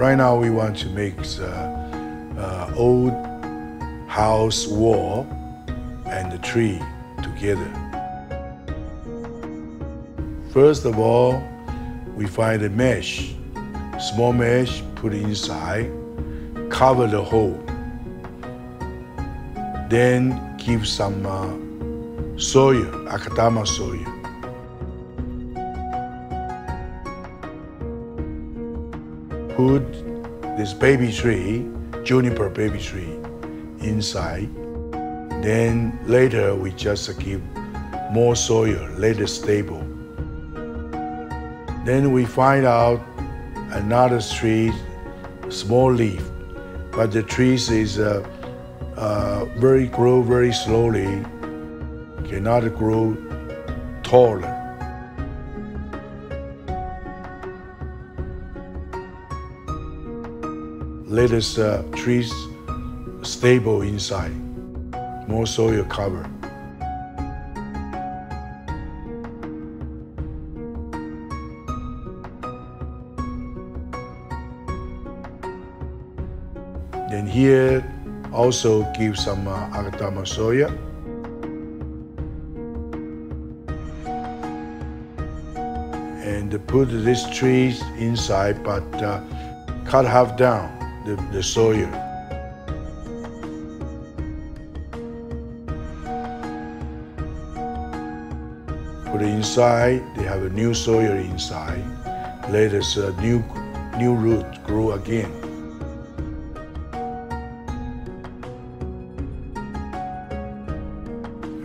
Right now we want to make the old house wall and the tree together. First of all, we find a mesh, small mesh, put it inside, cover the hole. Then give some soil, Akadama soil. Put this baby tree, Juniper baby tree, inside. Then later we just give more soil, let it stable. Then we find out another tree, small leaf, but the trees is grow very slowly, cannot grow taller. Let us trees stable inside, more soil cover. Then here also give some Akadama soil. And put these trees inside, but cut half down the soil. Put it inside, they have a new soil inside. Let us new root grow again.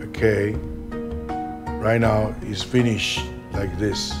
Okay, right now it's finished like this.